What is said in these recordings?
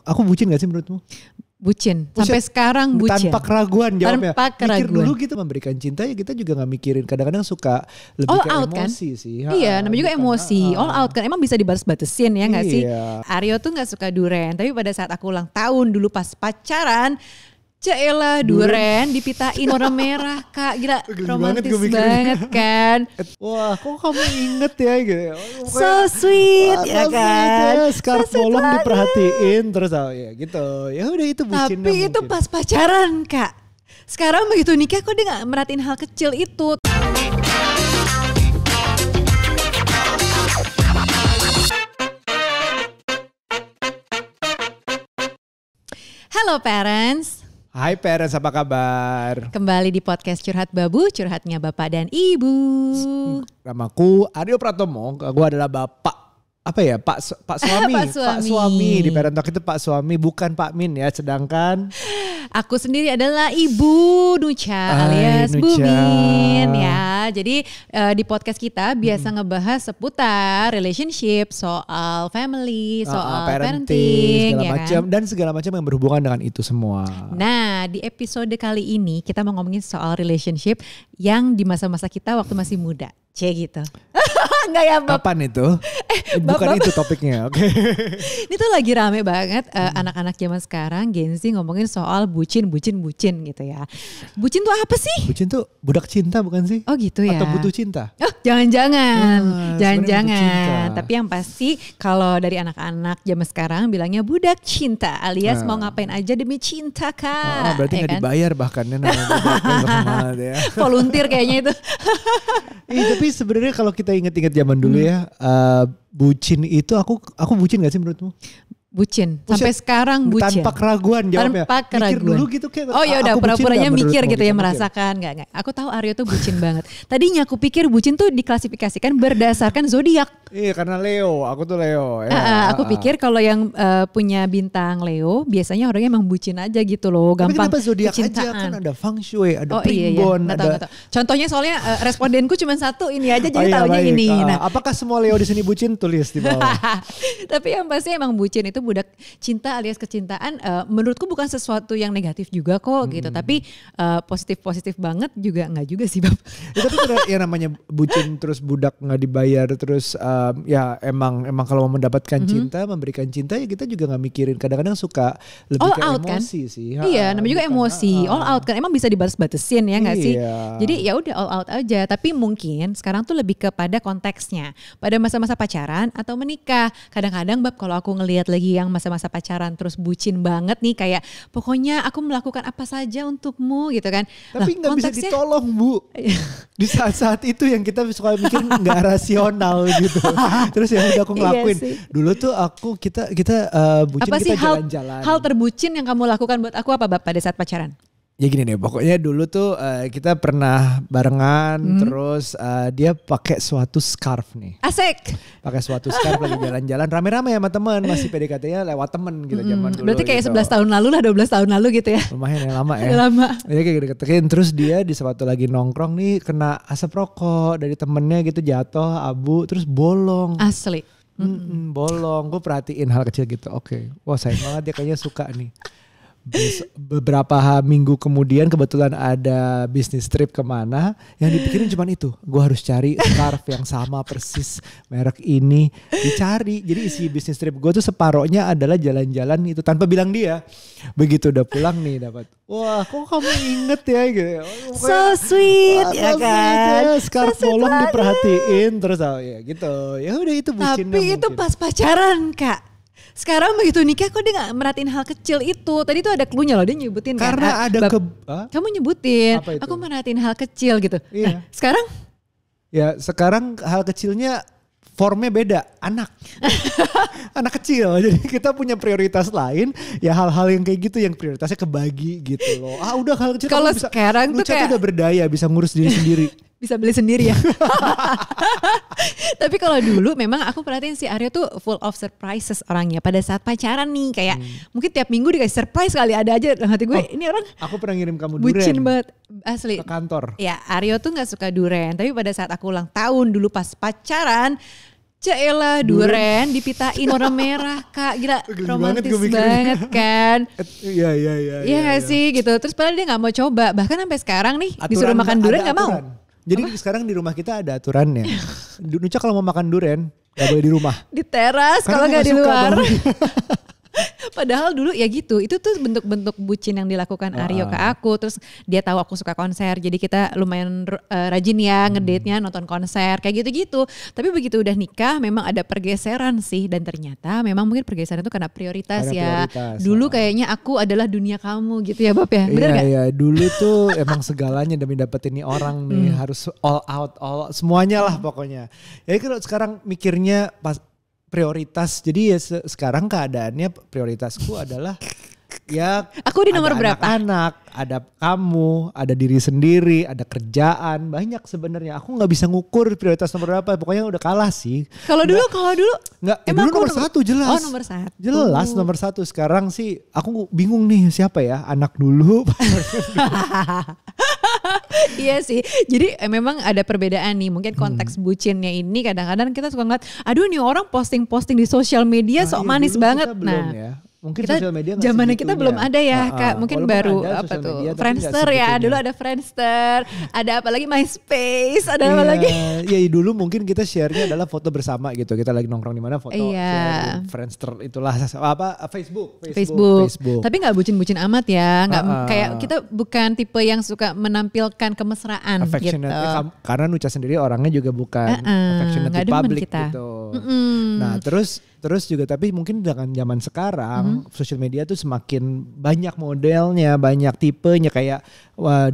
aku bucin gak sih menurutmu? Bucin, sampai sekarang bucin. Tanpa keraguan jawabnya. Tanpa keraguan. Mikir dulu gitu memberikan cinta ya kita juga gak mikirin. Kadang-kadang suka lebih all ke out, emosi kan? sih. Iya namanya juga emosi. All out kan emang bisa dibatas-batasin ya gak sih? Aryo tuh gak suka duren. Tapi pada saat aku ulang tahun dulu pas pacaran. Caelah duren dipitain warna merah kak. Gila romantis banget kan. Wah kok kamu inget ya gitu. So sweet ya kan. Scarf bolong diperhatiin terus ya gitu. Ya udah itu bucin. Tapi itu pas pacaran kak. Sekarang begitu nikah kok dia gak merhatiin hal kecil itu. Halo parents. Hai parents, apa kabar? Kembali di podcast Curhat Babu, curhatnya bapak dan ibu. Namaku Aryo Pratomo, gue adalah bapak. Apa ya Pak Suami. Pak Suami di Parent Talk itu Pak Suami bukan Pak Min ya. Sedangkan aku sendiri adalah Ibu Nucha alias Nucha. Bumin ya. Jadi di podcast kita biasa ngebahas seputar relationship, soal family, soal parenting segala ya macam kan? Dan segala macam yang berhubungan dengan itu semua. Nah di episode kali ini kita mau ngomongin soal relationship yang di masa-masa kita waktu masih muda. Gitu. Enggak ya Bab? Kapan itu? Bukan itu topiknya, oke. Ini tuh lagi rame banget anak-anak zaman sekarang Gen Z ngomongin soal bucin gitu ya. Bucin tuh apa sih? Bucin tuh budak cinta bukan sih? Oh gitu ya. Atau butuh cinta? Oh jangan-jangan. Jangan-jangan. Tapi yang pasti kalau dari anak-anak zaman sekarang bilangnya budak cinta alias mau ngapain aja demi cinta kak. Berarti gak dibayar bahkan ya namanya. Ya. Volunteer kayaknya itu. Tapi sebenarnya kalau kita inget-inget zaman dulu ya, bucin itu aku bucin gak sih menurutmu? Bucin, sampai sekarang bucin. Tanpa keraguan jawabnya. Tanpa keraguan. Mikir dulu gitu kayak. Oh ya udah pura-puranya mikir gitu ya merasakan enggak. Aku tahu Aryo tuh bucin banget. Tadinya aku pikir bucin tuh diklasifikasikan berdasarkan zodiak. Iya karena Leo, aku tuh Leo. Ya. Aku pikir kalau yang punya bintang Leo biasanya orangnya emang bucin aja gitu loh, gampang. Tapi kenapa zodiak aja kan ada feng shui, ada primbon, iya. ada. Contohnya soalnya respondenku cuma satu ini aja jadi taunya ini. Nah, apakah semua Leo di sini bucin? Tulis di bawah. Tapi yang pasti emang bucin itu budak cinta alias kecintaan. Menurutku bukan sesuatu yang negatif juga kok gitu. Tapi positif banget juga enggak juga sih Bab. Ya, tapi ya namanya bucin terus budak nggak dibayar terus ya emang kalau mau mendapatkan cinta, memberikan cinta ya kita juga nggak mikirin. Kadang-kadang suka lebih all ke out, emosi kan? sih. Iya, namanya juga emosi. All out kan emang bisa dibatas-batasin ya nggak sih? Jadi ya udah all out aja. Tapi mungkin sekarang tuh lebih kepada konteksnya. Pada masa-masa pacaran atau menikah. Kadang-kadang Bab kalau aku ngelihat lagi yang masa-masa pacaran terus bucin banget nih kayak pokoknya aku melakukan apa saja untukmu gitu kan. Tapi nggak bisa ditolong Bu. Di saat-saat itu yang kita suka mikir nggak rasional gitu. Terus ya udah aku ngelakuin. Iya dulu tuh kita bucin apa kita sih jalan-jalan. Hal terbucin yang kamu lakukan buat aku apa Bab pada saat pacaran? Ya gini deh, pokoknya dulu tuh kita pernah barengan, terus dia pakai suatu scarf nih. Asik. Pakai suatu scarf lagi jalan-jalan rame-rame sama teman, masih PDKT-nya lewat temen gitu zaman dulu. Berarti kayak gitu. 11 tahun lalu lah, 12 tahun lalu gitu ya. Lumayan ya lama ya. Lama. Ya kayak deket-deketin, terus dia di sepatu lagi nongkrong nih kena asap rokok dari temennya gitu jatuh, abu, terus bolong. Asli. Bolong, gue perhatiin hal kecil gitu. Oke, wah sayang banget dia kayaknya suka nih. Beberapa minggu kemudian kebetulan ada bisnis trip kemana, yang dipikirin cuma itu, gue harus cari scarf yang sama persis merek ini, dicari. Jadi isi bisnis trip gue tuh separohnya adalah jalan-jalan itu tanpa bilang dia. Begitu udah pulang nih dapat, wah kok kamu inget ya gitu. So sweet ya kan. Scarf bolong diperhatiin terus ya gitu. Ya udah itu bucinnya. Tapi itu pas pacaran kak. Sekarang begitu nikah kok dia gak merhatiin hal kecil itu. Tadi tuh ada cluenya loh dia nyebutin karena kan. Ada kamu nyebutin aku merhatiin hal kecil gitu. Iya. Nah sekarang? Ya sekarang hal kecilnya formnya beda. Anak. Anak kecil. Jadi kita punya prioritas lain. Ya hal-hal yang kayak gitu yang prioritasnya kebagi gitu loh. Udah hal kecil. Kalau sekarang tuh kayak udah berdaya bisa ngurus diri sendiri. Bisa beli sendiri ya. Tapi kalau dulu memang aku perhatiin si Aryo tuh full of surprises orangnya. Pada saat pacaran nih kayak mungkin tiap minggu dikasih surprise kali ada aja. Hati gue ini orang aku pernah ngirim kamu bucin duren banget asli. Ke kantor. Ya Aryo tuh gak suka duren. Tapi pada saat aku ulang tahun dulu pas pacaran. Caelah duren dipitain warna merah Kak, gila romantis banget kan. Iya. Iya gak sih gitu. Terus padahal dia gak mau coba, bahkan sampai sekarang nih disuruh makan durian gak mau. Jadi sekarang di rumah kita ada aturannya. Nucha kalau mau makan durian gak boleh di rumah. Di teras kalau gak di luar. Padahal dulu ya gitu, itu tuh bentuk-bentuk bucin yang dilakukan Aryo ke aku. Terus dia tahu aku suka konser, jadi kita lumayan rajin ya ngedate-nya, nonton konser kayak gitu-gitu. Tapi begitu udah nikah memang ada pergeseran sih, dan ternyata memang mungkin pergeseran itu karena prioritas ya. Dulu kayaknya aku adalah dunia kamu gitu ya Bab ya, bener gak? Iya, dulu tuh emang segalanya demi dapetin nih orang nih, harus all out, semuanya lah pokoknya. Jadi kalau sekarang mikirnya pas prioritas, jadi ya sekarang keadaannya prioritasku adalah ya aku di nomor berapa? Anak, ada kamu, ada diri sendiri, ada kerjaan, banyak sebenarnya. Aku nggak bisa ngukur prioritas nomor berapa, pokoknya udah kalah sih. Kalau dulu nggak, emang dulu nomor satu jelas. Oh nomor satu. Jelas nomor satu. Sekarang sih aku bingung nih siapa ya, anak dulu. Iya sih, jadi memang ada perbedaan nih. Mungkin konteks bucinnya ini kadang-kadang kita suka ngeliat, aduh nih orang posting-posting di sosial media sok manis banget. Nah, ya. Mungkin kita sosial media zamannya kita belum ada ya Kak, mungkin baru ada, apa tuh media, Friendster ya, dulu ada Friendster, ada apa lagi MySpace, ada apa lagi? Iya dulu mungkin kita share-nya adalah foto bersama gitu, kita lagi nongkrong di mana foto, Friendster itulah apa Facebook. Tapi nggak bucin-bucin amat ya, nggak kayak kita bukan tipe yang suka menampilkan kemesraan gitu. Karena Nucha sendiri orangnya juga bukan affectionate di public gitu. Nah terus juga tapi mungkin dengan zaman sekarang sosial media tuh semakin banyak modelnya, banyak tipenya, kayak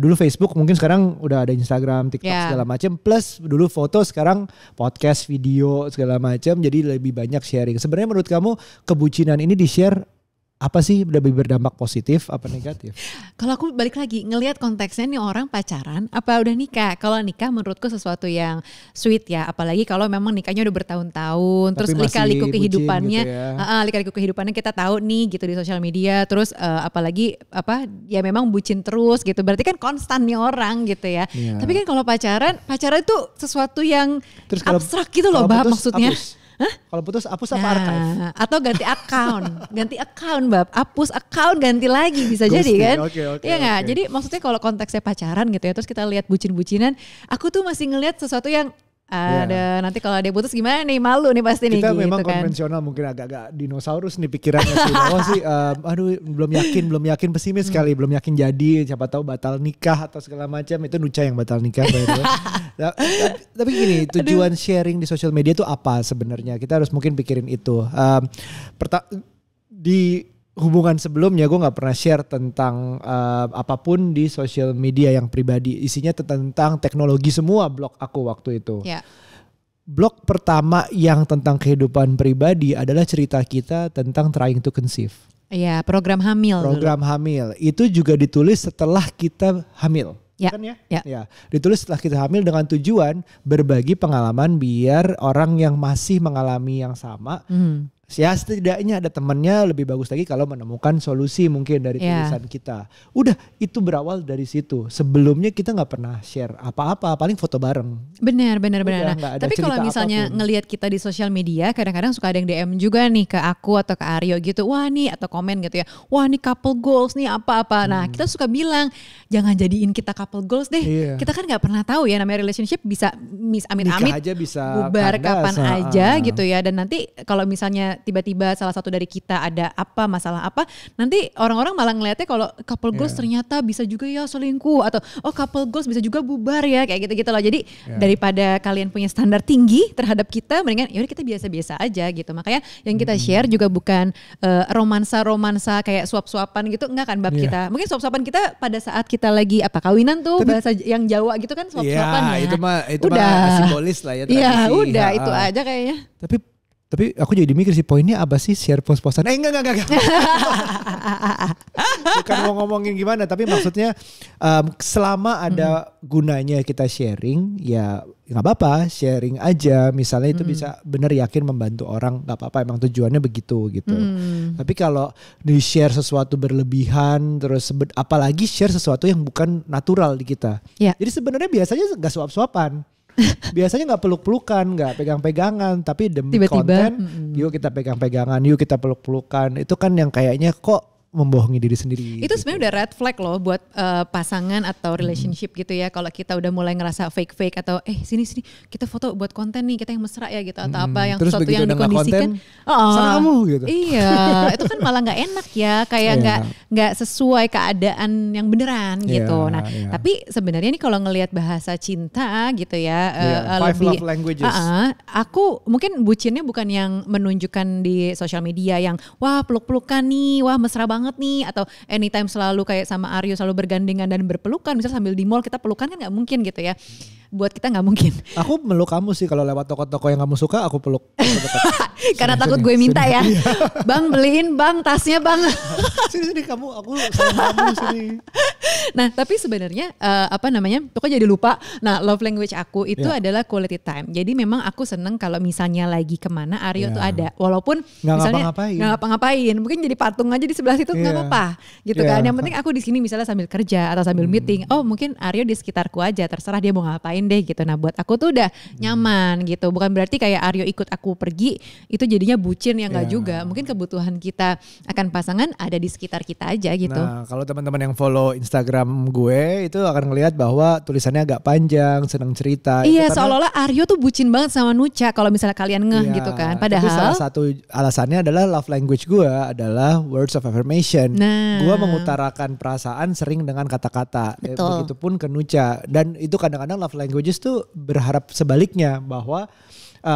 dulu Facebook, mungkin sekarang udah ada Instagram, TikTok segala macam, plus dulu foto, sekarang podcast, video segala macam, jadi lebih banyak sharing. Sebenarnya menurut kamu kebucinan ini di-share apa sih, lebih berdampak positif apa negatif? Kalau aku balik lagi ngelihat konteksnya nih, orang pacaran apa udah nikah. Kalau nikah menurutku sesuatu yang sweet ya, apalagi kalau memang nikahnya udah bertahun-tahun, terus lika-liku kehidupannya, gitu lika-liku kehidupannya kita tahu nih gitu di sosial media, terus apalagi ya memang bucin terus gitu, berarti kan konstan nih orang gitu ya. Tapi kan kalau pacaran itu sesuatu yang abstrak gitu loh Bab, maksudnya. Kalau putus hapus apa archive? Atau ganti account Bab, hapus account ganti lagi bisa jadi kan? Iya nggak? Jadi maksudnya kalau konteksnya pacaran gitu ya, terus kita lihat bucin-bucinan, aku tuh masih ngelihat sesuatu yang ada nanti kalau dia putus gimana nih, malu nih pasti nih. Kita memang gitu konvensional kan. Mungkin agak-agak dinosaurus nih pikirannya sih. Bahwa sih aduh belum yakin pesimis sekali, belum yakin jadi, siapa tahu batal nikah atau segala macam. Itu Nucha yang batal nikah. Tapi gini, tujuan sharing di sosial media itu apa sebenarnya? Kita harus mungkin pikirin itu. Di hubungan sebelumnya gue gak pernah share tentang apapun di sosial media yang pribadi. Isinya tentang teknologi semua blog aku waktu itu. Blog pertama yang tentang kehidupan pribadi adalah cerita kita tentang trying to conceive. Iya, program hamil. Hamil. Itu juga ditulis setelah kita hamil. Kan ya? Ya. Ditulis setelah kita hamil dengan tujuan berbagi pengalaman biar orang yang masih mengalami yang sama, ya setidaknya ada temannya, lebih bagus lagi kalau menemukan solusi mungkin dari tulisan kita. Udah, itu berawal dari situ. Sebelumnya kita nggak pernah share apa-apa, paling foto bareng. Benar. Tapi kalau misalnya ngelihat kita di sosial media, kadang-kadang suka ada yang DM juga nih ke aku atau ke Aryo gitu. Wah nih, atau komen gitu ya. Wah nih couple goals nih apa-apa. Nah kita suka bilang, jangan jadiin kita couple goals deh. Kita kan nggak pernah tahu ya, namanya relationship bisa amit-amit bubar kapan aja gitu ya. Dan nanti kalau misalnya tiba-tiba salah satu dari kita ada masalah apa, nanti orang-orang malah ngeliatnya kalau couple goals ternyata bisa juga ya selingkuh, atau couple goals bisa juga bubar ya, kayak gitu-gitu loh. Jadi daripada kalian punya standar tinggi terhadap kita, mendingan yaudah kita biasa-biasa aja gitu. Makanya yang kita share juga bukan romansa kayak suap-suapan gitu, enggak kan Bab kita. Mungkin suap-suapan kita pada saat kita lagi kawinan tuh, bahasa yang Jawa gitu kan suap-suapan ya. Itu mah simbolis lah ya. Iya udah itu aja kayaknya. Tapi aku jadi mikir sih, poinnya apa sih share post-postan? Enggak. Bukan mau ngomongin gimana, tapi maksudnya selama ada gunanya kita sharing, ya nggak apa-apa, sharing aja. Misalnya itu bisa benar yakin membantu orang, nggak apa-apa, emang tujuannya begitu gitu. Tapi kalau di share sesuatu berlebihan, terus apalagi share sesuatu yang bukan natural di kita. Jadi sebenarnya biasanya nggak suap-suapan. biasanya nggak peluk-pelukan, nggak pegang-pegangan, tapi demi Tiba-tiba, konten, yuk kita pegang-pegangan, yuk kita peluk-pelukan. Itu kan yang kayaknya kok membohongi diri sendiri. Itu sebenarnya udah red flag loh buat pasangan atau relationship gitu ya. Kalau kita udah mulai ngerasa fake atau sini kita foto buat konten nih, kita yang mesra ya gitu atau apa yang Terus sesuatu yang dikondisikan. Sana kamu gitu. Iya, itu kan malah nggak enak ya, kayak nggak sesuai keadaan yang beneran gitu. Nah, tapi sebenarnya nih kalau ngelihat bahasa cinta gitu ya, five lebih love languages. Aku mungkin bucinnya bukan yang menunjukkan di sosial media yang wah peluk-pelukan nih, wah mesra banget nih, atau anytime selalu kayak sama Aryo selalu bergandengan dan berpelukan, misalnya sambil di mall kita pelukan kan nggak mungkin gitu ya. Buat kita nggak mungkin. Aku meluk kamu sih kalau lewat toko-toko yang kamu suka, aku peluk. Karena takut gue minta ya. Bang beliin bang tasnya bang. Sini kamu, aku sayang kamu sini. Nah tapi sebenarnya pokoknya jadi lupa. Nah love language aku itu adalah quality time. Jadi memang aku seneng kalau misalnya lagi kemana Aryo tuh ada. Walaupun nggak misalnya nggak ngapa-ngapain. Mungkin jadi patung aja di sebelah situ nggak apa-apa gitu kan. Yang penting aku di sini misalnya sambil kerja atau sambil meeting. Oh mungkin Aryo di sekitarku aja, terserah dia mau ngapain deh gitu. Nah buat aku tuh udah nyaman gitu. Bukan berarti kayak Aryo ikut aku pergi itu jadinya bucin, ya nggak juga. Mungkin kebutuhan kita akan pasangan ada di sekitar kita aja gitu. Nah kalau teman-teman yang follow Instagram gue itu akan ngelihat bahwa tulisannya agak panjang, senang cerita. Iya seolah-olah Aryo tuh bucin banget sama Nucha kalau misalnya kalian ngeh gitu kan. Padahal tapi salah satu alasannya adalah love language gue adalah words of affirmation. Gue mengutarakan perasaan sering dengan kata-kata. Begitupun ke Nucha. Dan itu kadang-kadang love languages tuh berharap sebaliknya, bahwa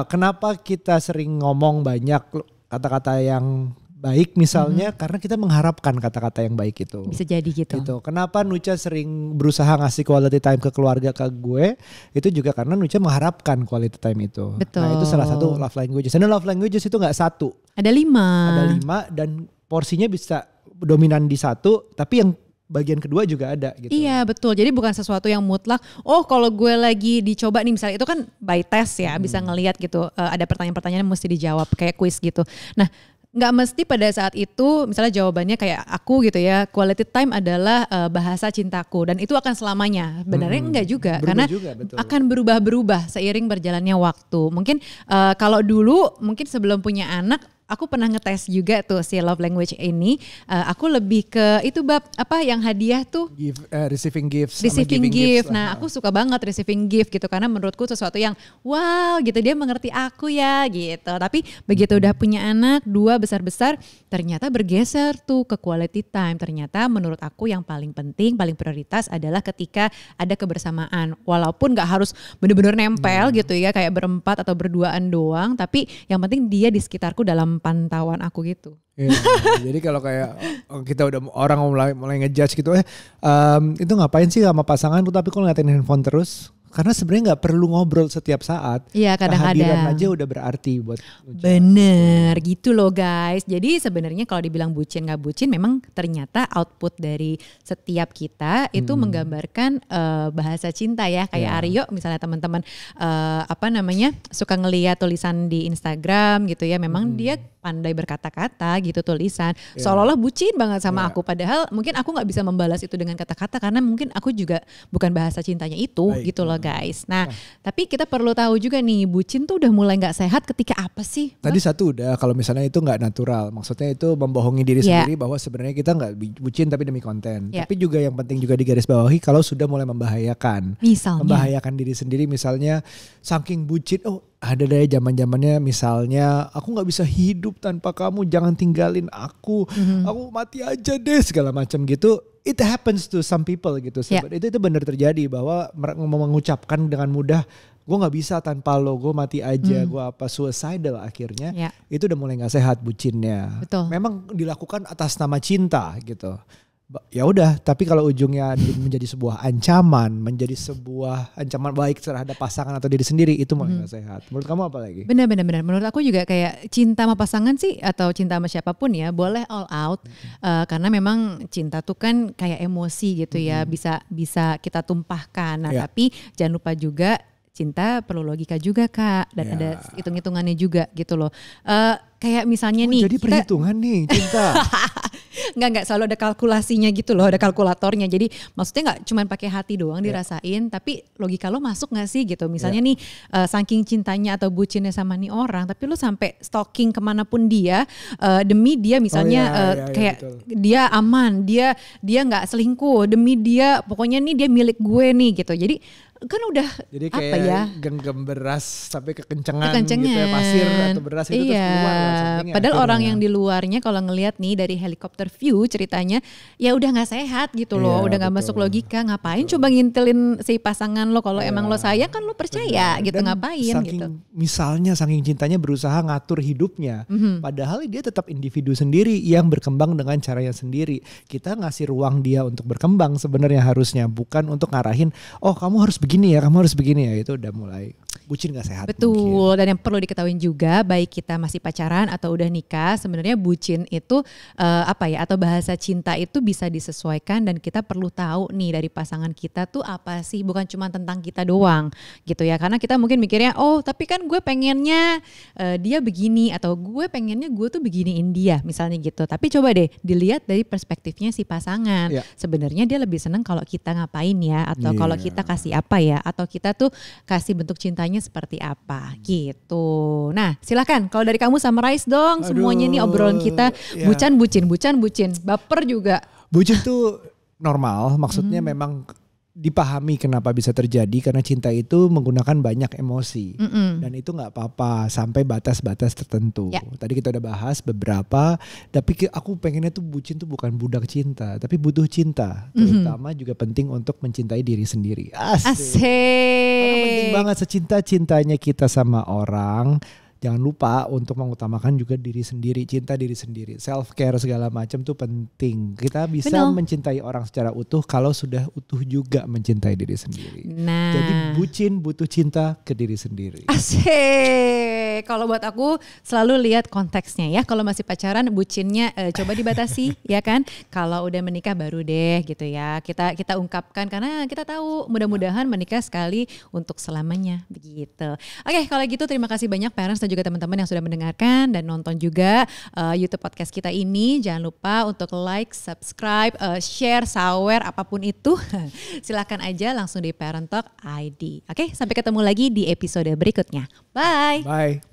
kenapa kita sering ngomong banyak kata-kata yang baik misalnya karena kita mengharapkan kata-kata yang baik itu. Bisa jadi gitu. Kenapa Nucha sering berusaha ngasih quality time ke keluarga, ke gue, itu juga karena Nucha mengharapkan quality time itu. Betul. Nah itu salah satu love languages. Dan love languages itu gak satu. Ada 5. Dan porsinya bisa dominan di satu, tapi yang bagian kedua juga ada gitu. Iya betul, jadi bukan sesuatu yang mutlak. Oh kalau gue lagi dicoba nih misalnya, itu kan by test ya, bisa ngelihat gitu. Ada pertanyaan-pertanyaan yang mesti dijawab kayak quiz gitu. Nah nggak mesti pada saat itu misalnya jawabannya kayak aku gitu ya, quality time adalah bahasa cintaku dan itu akan selamanya. Benarnya enggak juga, karena juga, akan berubah-berubah seiring berjalannya waktu. Mungkin kalau dulu mungkin sebelum punya anak, aku pernah ngetes juga tuh si love language ini. Aku lebih ke itu yang hadiah tuh. Receiving gifts. Receiving gift. Nah aku suka banget receiving gift gitu. Karena menurutku sesuatu yang wow gitu, dia mengerti aku ya gitu. Tapi begitu udah punya anak 2 besar-besar, ternyata bergeser tuh ke quality time. Ternyata menurut aku yang paling penting, paling prioritas adalah ketika ada kebersamaan. Walaupun gak harus bener-bener nempel gitu ya, kayak berempat atau berduaan doang. Tapi yang penting dia di sekitarku dalam pantauan aku gitu. Jadi kalau kayak kita udah orang mulai ngejudge gitu, itu ngapain sih sama pasangan tuh tapi kok ngeliatin handphone terus? Karena sebenarnya nggak perlu ngobrol setiap saat. Iya kadang-kadang. Kehadiran aja udah berarti buat. Bener gitu loh guys. Jadi sebenarnya kalau dibilang bucin nggak bucin, memang ternyata output dari setiap kita itu menggambarkan bahasa cinta ya. Kayak Aryo misalnya teman-teman suka ngeliat tulisan di Instagram gitu ya. Memang dia pandai berkata-kata gitu tulisan. Seolah-olah bucin banget sama aku. Padahal mungkin aku nggak bisa membalas itu dengan kata-kata karena mungkin aku juga bukan bahasa cintanya itu gitu loh guys. Nah tapi kita perlu tahu juga nih, bucin tuh udah mulai gak sehat ketika apa sih? Tadi satu udah, kalau misalnya itu gak natural. Maksudnya itu membohongi diri sendiri bahwa sebenarnya kita gak bucin tapi demi konten. Tapi juga yang penting juga digarisbawahi kalau sudah mulai membahayakan. Misalnya? Membahayakan diri sendiri misalnya saking bucin, ada deh zaman-zamannya misalnya aku nggak bisa hidup tanpa kamu, jangan tinggalin aku mati aja deh segala macam gitu. It happens to some people gitu. Itu benar terjadi bahwa mengucapkan dengan mudah gue nggak bisa tanpa lo, gue mati aja, gue suicidal akhirnya. Itu udah mulai nggak sehat bucinnya. Betul. Memang dilakukan atas nama cinta gitu. Ya udah, tapi kalau ujungnya menjadi sebuah ancaman, menjadi sebuah ancaman baik terhadap pasangan atau diri sendiri, itu malah gak sehat. Menurut kamu apa lagi? Benar. Menurut aku juga kayak cinta sama pasangan sih atau cinta sama siapapun ya, boleh all out. Karena memang cinta tuh kan kayak emosi gitu ya, bisa kita tumpahkan. Nah tapi jangan lupa juga cinta perlu logika juga Kak, dan ada hitung-hitungannya juga gitu loh. Kayak misalnya nih. Jadi perhitungan nih cinta. Enggak selalu ada kalkulasinya gitu loh, ada kalkulatornya. Jadi maksudnya nggak cuma pakai hati doang dirasain, tapi logika lo masuk nggak sih gitu. Misalnya nih saking cintanya atau bucinnya sama nih orang, tapi lo sampai stalking kemanapun dia demi dia misalnya kayak betul. Dia aman, dia nggak selingkuh demi dia, pokoknya nih dia milik gue nih gitu. Jadi kan udah jadi kayak apa ya, genggam beras sampai kekencengan gitu ya, pasir atau beras itu terus keluar. Padahal orang yang di luarnya kalau ngelihat nih dari helikopter view ceritanya ya udah nggak sehat gitu loh, udah nggak masuk logika. Ngapain coba ngintilin si pasangan lo kalau emang lo sayang kan lo percaya gitu. Dan ngapain saking, gitu. Misalnya saking cintanya berusaha ngatur hidupnya, padahal dia tetap individu sendiri yang berkembang dengan caranya sendiri. Kita ngasih ruang dia untuk berkembang sebenarnya harusnya, bukan untuk ngarahin oh kamu harus begini ya, kamu harus begini ya. Itu udah mulai bucin gak sehat. Betul mungkin. Dan yang perlu diketahui juga, baik kita masih pacaran atau udah nikah, sebenarnya bucin itu atau bahasa cinta itu bisa disesuaikan, dan kita perlu tahu nih dari pasangan kita tuh apa sih, bukan cuma tentang kita doang gitu ya. Karena kita mungkin mikirnya oh tapi kan gue pengennya dia begini, atau gue pengennya gue tuh beginiin dia misalnya gitu. Tapi coba deh dilihat dari perspektifnya si pasangan. Sebenarnya dia lebih seneng kalau kita ngapain ya, atau kalau kita kasih apa ya, atau kita tuh kasih bentuk cintanya seperti apa gitu. Nah silakan kalau dari kamu summarize dong. Semuanya nih obrolan kita. Bucin, baper juga. Bucin tuh normal, maksudnya memang dipahami kenapa bisa terjadi, karena cinta itu menggunakan banyak emosi dan itu nggak apa-apa sampai batas-batas tertentu. Tadi kita udah bahas beberapa, tapi aku pengennya tuh bucin tuh bukan budak cinta, tapi butuh cinta. Terutama juga penting untuk mencintai diri sendiri. Asik. Karena penting banget secinta-cintanya kita sama orang. Jangan lupa untuk mengutamakan juga diri sendiri, cinta diri sendiri, self care segala macam tuh penting. Kita bisa mencintai orang secara utuh kalau sudah utuh juga mencintai diri sendiri. Nah, jadi bucin butuh cinta ke diri sendiri. Asik. Kalau buat aku selalu lihat konteksnya ya. Kalau masih pacaran bucinnya coba dibatasi ya kan. Kalau udah menikah baru deh gitu ya. Kita ungkapkan karena kita tahu mudah-mudahan menikah sekali untuk selamanya begitu. Oke, kalau gitu terima kasih banyak parents dan juga teman-teman yang sudah mendengarkan dan nonton juga YouTube podcast kita ini. Jangan lupa untuk like, subscribe, share, sawer, apapun itu. Silakan aja langsung di Parent Talk ID. Oke, sampai ketemu lagi di episode berikutnya. Bye. Bye.